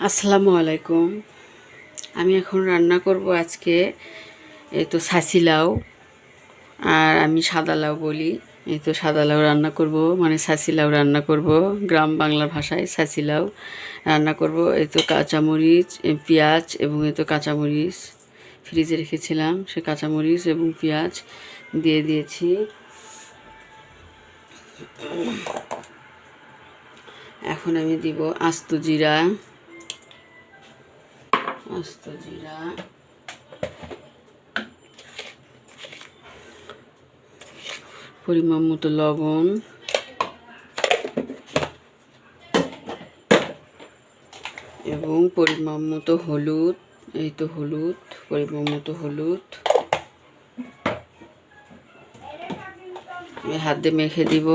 আসসালামু আলাইকুম। আমি এখন রান্না করব আজকে এই তো ছাঁচি লাউ, আর আমি সাদা লাউ বলি। এই তো সাদা লাউ রান্না করব, মানে ছাঁচি লাউ রান্না করব, গ্রাম বাংলার ভাষায় ছাঁচি লাউ রান্না করব। এই তো কাঁচামরিচ, পেঁয়াজ এবং এই তো কাঁচামরিচ ফ্রিজে রেখেছিলাম, সে কাঁচামরিচ এবং পেঁয়াজ দিয়ে দিয়েছি। এখন আমি দিব আস্ত জিরা, পরিমাণ মতো লবণ এবং পরিমাণ মতো হলুদ। এই তো হলুদ, পরিমাণ মতো হলুদ আমি হাত দিয়ে মেখে দিব।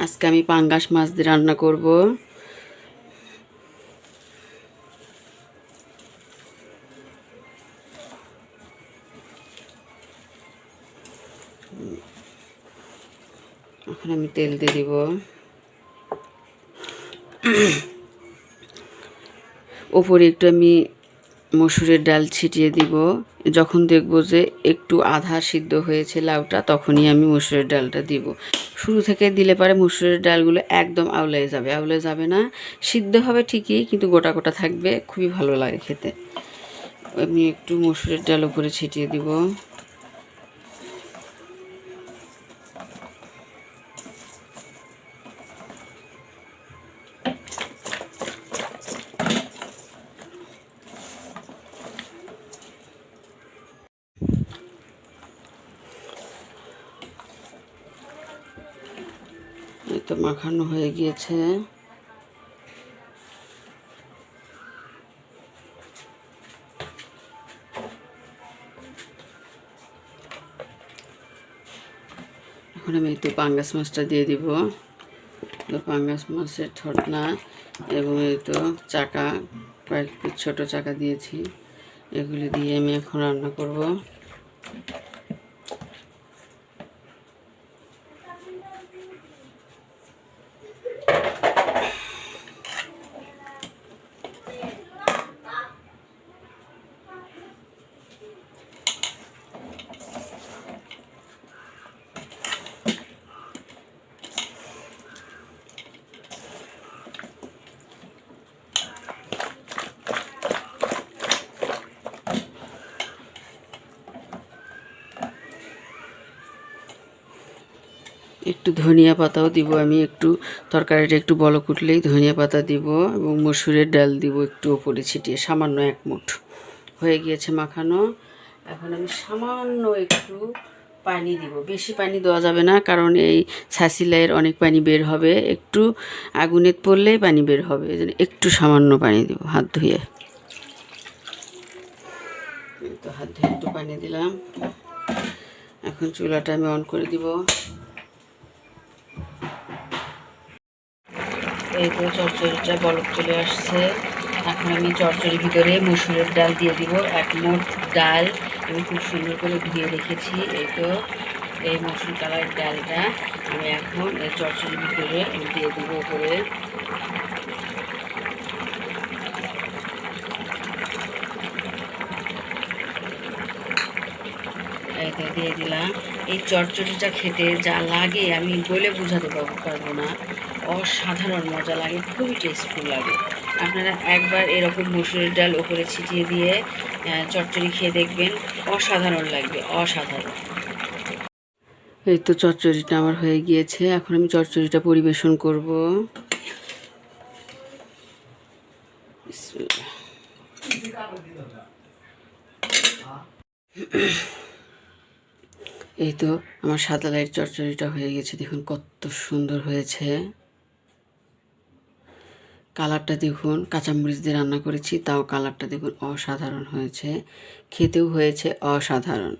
আজকে আমি পাঙ্গাস মাছ দিয়ে রান্না করব। এখন আমি তেল দিয়ে দিব। ওপরে একটু আমি মসুরের ডাল ছিটিয়ে দিব। যখন দেখব যে একটু আধা সিদ্ধ হয়েছে লাউটা, তখনই আমি মসুরের ডালটা দিব। শুরু থেকে দিলে পরে মসুরের ডালগুলো একদম আউলে যাবে না, সিদ্ধ হবে ঠিকই, কিন্তু গোটা গোটা থাকবে, খুবই ভালো লাগে খেতে। আমি একটু মসুরের ডাল উপরে ছিটিয়ে দিব। এই তো মাখানো হয়ে গিয়েছে। এখন আমি একটু পাঙ্গাস মাছটা দিয়ে দিব। তো পাঙ্গাস মাছের ঠোঁটনা এবং এই তো চাকা, কয়েক পিস ছোটো চাকা দিয়েছি, এগুলি দিয়ে আমি এখন রান্না করব। একটু ধনিয়া পাতাও দিব আমি, একটু তরকারিটা একটু বলক উঠলেই ধনিয়া পাতা দিব এবং মসুরের ডাল দিব একটু ওপরে ছিটিয়ে, সামান্য এক মুঠ। হয়ে গিয়েছে মাখানো। এখন আমি সামান্য একটু পানি দিব, বেশি পানি দেওয়া যাবে না, কারণ এই ছাঁচি লাউয়ের অনেক পানি বের হবে, একটু আগুনে পড়লেই পানি বের হবে, এই জন্য একটু সামান্য পানি দিব। হাত ধুয়ে, তো হাত ধুয়ে একটু পানি দিলাম। এখন চুলাটা আমি অন করে দিব। এই তো চচ্চড়িটা বলক চলে আসছে। এখন আমি চচ্চড়ির ভিতরে মসুরের ডাল দিয়ে দিব। এক মুঠ ডাল আমি খুব সুন্দর করে ধুয়ে রেখেছি। এই তো এই মসুর কালার ডালটা আমি এখন এই চচ্চড়ির ভিতরে দিয়ে দেবো উপরে। এইটা দিয়ে দিলাম। এই চচ্চড়িটা খেতে যা লাগে আমি বলে বোঝাতে পারবো না, অসাধারণ মজা লাগে, খুবই টেস্টফুল লাগে। আপনারা একবার এরকম মসুরের ডাল ওপরে ছিটিয়ে দিয়ে চচ্চড়ি খেয়ে দেখবেন, অসাধারণ লাগবে, অসাধারণ। এই তো চচ্চড়িটা আমার হয়ে গিয়েছে। এখন আমি চচ্চড়িটা পরিবেশন করব। এই তো আমার সাদা লাইট চচ্চড়িটা হয়ে গেছে, দেখুন কত সুন্দর হয়েছে। কালারটা দেখুন, কাঁচামরিচ দিয়ে রান্না করেছি, তাও কালারটা দেখুন অসাধারণ হয়েছে, খেতেও হয়েছে অসাধারণ।